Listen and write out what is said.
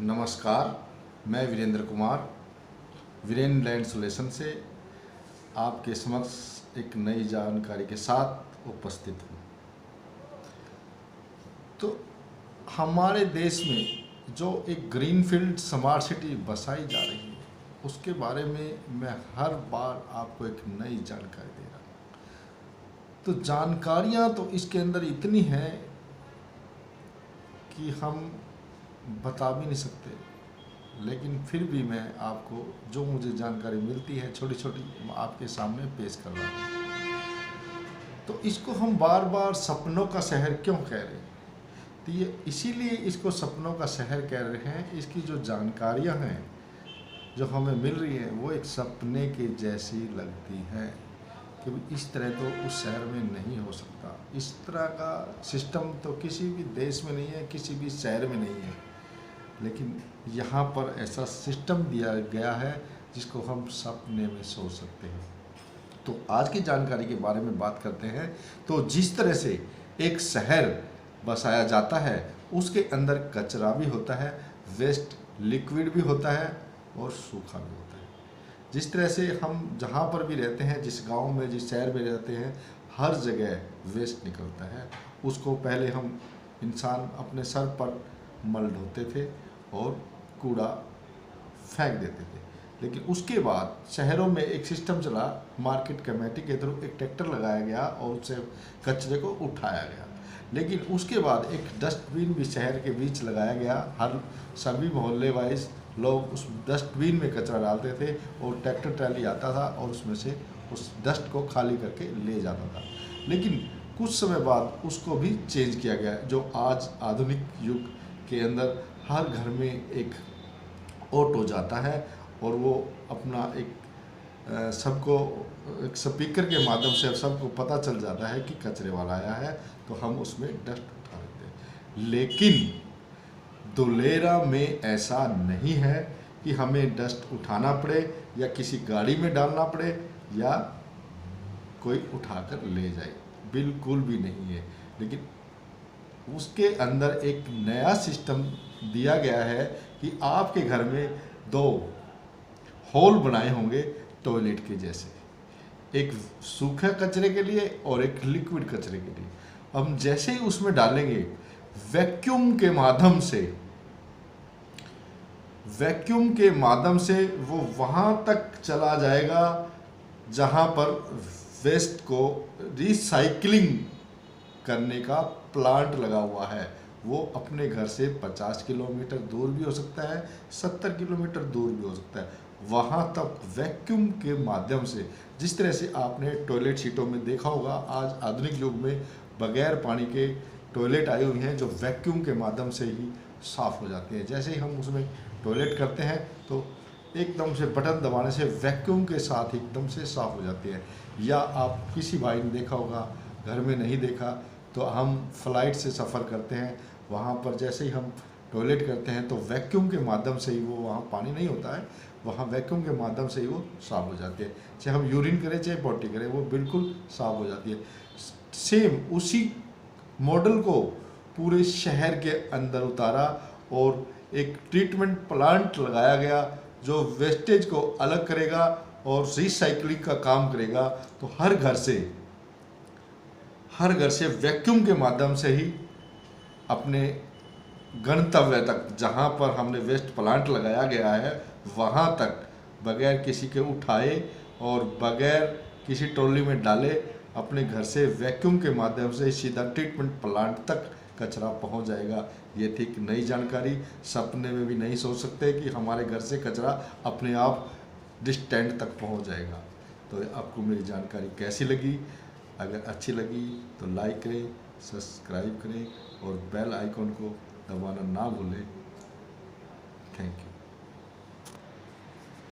नमस्कार, मैं Virendra Kumar Viren land solution से आपके समक्ष एक नई जानकारी के साथ उपस्थित हूँ। तो हमारे देश में जो एक ग्रीनफील्ड स्मार्ट सिटी बसाई जा रही है उसके बारे में मैं हर बार आपको एक नई जानकारी दे रहा हूँ। तो जानकारियाँ तो इसके अंदर इतनी हैं कि हम बता भी नहीं सकते, लेकिन फिर भी मैं आपको जो मुझे जानकारी मिलती है छोटी छोटी आपके सामने पेश कर रहा हूँ। तो इसको हम बार बार सपनों का शहर क्यों कह रहे हैं? तो ये इसीलिए इसको सपनों का शहर कह रहे हैं, इसकी जो जानकारियाँ हैं जो हमें मिल रही हैं वो एक सपने के जैसी लगती हैं कि इस तरह तो उस शहर में नहीं हो सकता। इस तरह का सिस्टम तो किसी भी देश में नहीं है, किसी भी शहर में नहीं है, लेकिन यहाँ पर ऐसा सिस्टम दिया गया है जिसको हम सपने में सोच सकते हैं। तो आज की जानकारी के बारे में बात करते हैं। तो जिस तरह से एक शहर बसाया जाता है उसके अंदर कचरा भी होता है, वेस्ट लिक्विड भी होता है और सूखा भी होता है। जिस तरह से हम जहाँ पर भी रहते हैं, जिस गांव में जिस शहर में रहते हैं, हर जगह वेस्ट निकलता है। उसको पहले हम इंसान अपने सर पर मल ढोते थे और कूड़ा फेंक देते थे, लेकिन उसके बाद शहरों में एक सिस्टम चला, मार्केट कमेटी के थ्रू एक ट्रैक्टर लगाया गया और उससे कचरे को उठाया गया। लेकिन उसके बाद एक डस्टबिन भी शहर के बीच लगाया गया। हर सभी मोहल्ले वाइज लोग उस डस्टबिन में कचरा डालते थे और ट्रैक्टर ट्राली आता था और उसमें से उस डस्ट को खाली करके ले जाता था। लेकिन कुछ समय बाद उसको भी चेंज किया गया, जो आज आधुनिक युग के अंदर हर घर में एक ऑटो जाता है और वो अपना एक सबको एक स्पीकर के माध्यम से सबको पता चल जाता है कि कचरे वाला आया है, तो हम उसमें डस्ट उठा लेते हैं। लेकिन दुलेरा में ऐसा नहीं है कि हमें डस्ट उठाना पड़े या किसी गाड़ी में डालना पड़े या कोई उठाकर ले जाए, बिल्कुल भी नहीं है। लेकिन उसके अंदर एक नया सिस्टम दिया गया है कि आपके घर में दो होल बनाए होंगे टॉयलेट के जैसे, एक सूखे कचरे के लिए और एक लिक्विड कचरे के लिए। हम जैसे ही उसमें डालेंगे वैक्यूम के माध्यम से वो वहाँ तक चला जाएगा जहाँ पर वेस्ट को रिसाइकलिंग करने का प्लांट लगा हुआ है। वो अपने घर से 50 किलोमीटर दूर भी हो सकता है, 70 किलोमीटर दूर भी हो सकता है, वहाँ तक वैक्यूम के माध्यम से। जिस तरह से आपने टॉयलेट सीटों में देखा होगा, आज आधुनिक युग में बगैर पानी के टॉयलेट आए हुए हैं जो वैक्यूम के माध्यम से ही साफ़ हो जाते हैं। जैसे ही हम उसमें टॉयलेट करते हैं तो एकदम से बटन दबाने से वैक्यूम के साथ एकदम से साफ़ हो जाती है। या आप किसी भाई ने देखा होगा, घर में नहीं देखा तो हम फ्लाइट से सफ़र करते हैं, वहाँ पर जैसे ही हम टॉयलेट करते हैं तो वैक्यूम के माध्यम से ही वो, वहाँ पानी नहीं होता है, वहाँ वैक्यूम के माध्यम से ही वो साफ़ हो जाती है। चाहे हम यूरिन करें चाहे पॉटी करें, वो बिल्कुल साफ़ हो जाती है। सेम उसी मॉडल को पूरे शहर के अंदर उतारा और एक ट्रीटमेंट प्लांट लगाया गया जो वेस्टेज को अलग करेगा और रिसाइकलिंग का काम करेगा। तो हर घर से वैक्यूम के माध्यम से ही अपने गंतव्य तक, जहाँ पर हमने वेस्ट प्लांट लगाया गया है, वहाँ तक बगैर किसी के उठाए और बगैर किसी ट्रॉली में डाले अपने घर से वैक्यूम के माध्यम से सीधा ट्रीटमेंट प्लांट तक कचरा पहुँच जाएगा। ये थी एक नई जानकारी। सपने में भी नहीं सोच सकते कि हमारे घर से कचरा अपने आप डिस्टेंट तक पहुँच जाएगा। तो आपको मेरी जानकारी कैसी लगी? अगर अच्छी लगी तो लाइक करें, सब्सक्राइब करें और बेल आइकॉन को दबाना ना भूलें। Thank you.